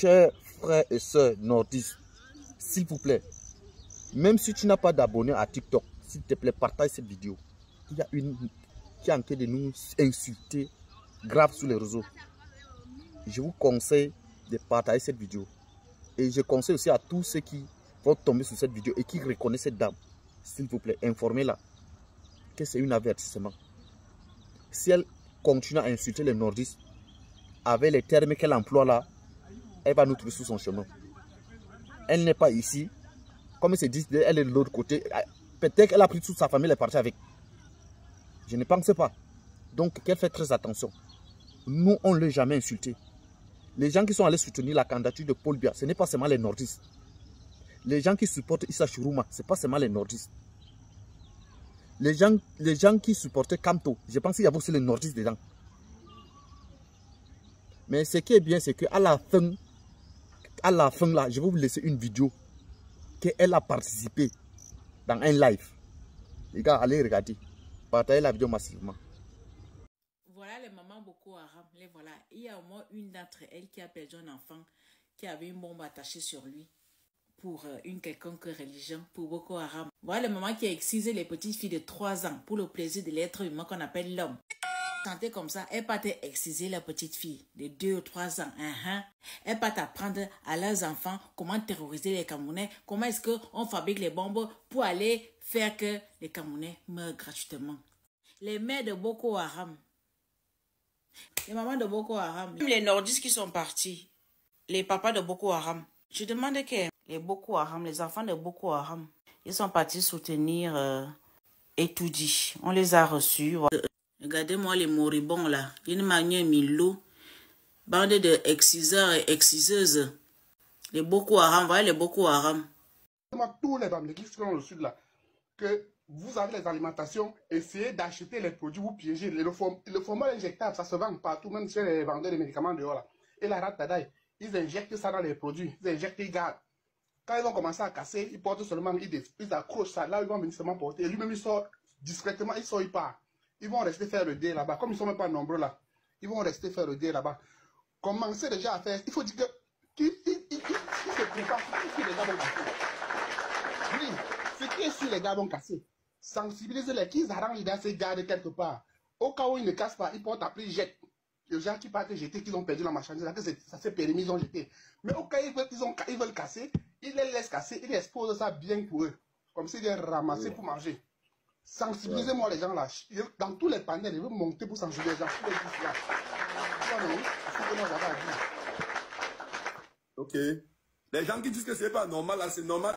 chers frères et sœurs nordistes, s'il vous plaît, même si tu n'as pas d'abonnés à TikTok, s'il te plaît, partage cette vidéo. Il y a une qui est en train de nous insulter grave sur les réseaux. Je vous conseille de partager cette vidéo. Et je conseille aussi à tous ceux qui vont tomber sur cette vidéo et qui reconnaissent cette dame, s'il vous plaît, informez-la que c'est un avertissement. Si elle continue à insulter les nordistes avec les termes qu'elle emploie là, elle va nous trouver sous son chemin. Elle n'est pas ici. Comme ils se disent, elle est de l'autre côté. Peut-être qu'elle a pris toute sa famille, elle est partie avec. Je ne pense pas. Donc, qu'elle fait très attention. Nous, on ne l'a jamais insulté. Les gens qui sont allés soutenir la candidature de Paul Biya, ce n'est pas seulement les nordistes. Les gens qui supportent Issa Chourouma, ce n'est pas seulement les nordistes. Les gens qui supportaient Kamto, je pense qu'il y avait aussi les nordistes dedans. Mais ce qui est bien, c'est qu'à la fin là, je vais vous laisser une vidéo qu'elle a participé dans un live. Les gars, allez regarder. Partagez la vidéo massivement. Voilà les mamans Boko Haram. Les voilà. Il y a au moins une d'entre elles qui a perdu un enfant qui avait une bombe attachée sur lui pour une quelconque religion, pour Boko Haram. Voilà les mamans qui a excisé les petites filles de 3 ans pour le plaisir de l'être humain qu'on appelle l'homme. Tenter comme ça, elle part exciser la petite fille de 2 ou 3 ans. Elle part apprendre à leurs enfants comment terroriser les Camerounais, comment est-ce qu'on fabrique les bombes pour aller faire que les Camerounais meurent gratuitement. Les mères de Boko Haram, les mamans de Boko Haram, même les nordistes qui sont partis, les papas de Boko Haram. Je demande que les Boko Haram, les enfants de Boko Haram, ils sont partis soutenir Etoudi. On les a reçus. Regardez-moi les moribonds là. Une manière Milo. Bande de exciseurs et exciseuses. Les Boko Haram, voyez les Boko Haram. Tous les Bamilés qui sont dans le sud là, que vous avez les alimentations, essayez d'acheter les produits, vous piégez. Le format injectable, ça se vend partout, même chez les vendeurs de médicaments dehors là. Et la rate d'Adaï, ils injectent ça dans les produits. Ils injectent, ils gardent. Quand ils vont commencer à casser, ils portent seulement, ils accrochent ça. Là, ils vont venir seulement porter. Et lui-même, il sort discrètement, il sort, il part. Ils vont rester faire le dé là-bas. Comme ils ne sont même pas nombreux là, ils vont rester faire le dé là-bas. Commencez déjà à faire. Il faut dire que il se prépare. Si les gars vont casser. Oui, ce qui est sûr, les gars vont casser. Sensibilisez-les, qu'ils arrangent les gars à se garder quelque part. Au cas où ils ne cassent pas, ils portent après, ils jettent. Les gens qui partent jeter, qu'ils ont perdu la marchandise, là, que ça s'est permis, ils ont jeté. Mais au cas où ils veulent casser, ils les laissent casser, ils exposent ça bien pour eux. Comme s'ils les ramasser pour manger. Sensibilisez-moi les gens là. Dans tous les panels, ils veulent monter pour sensibiliser les gens. Ok. Les gens qui disent que c'est pas normal là, c'est normal.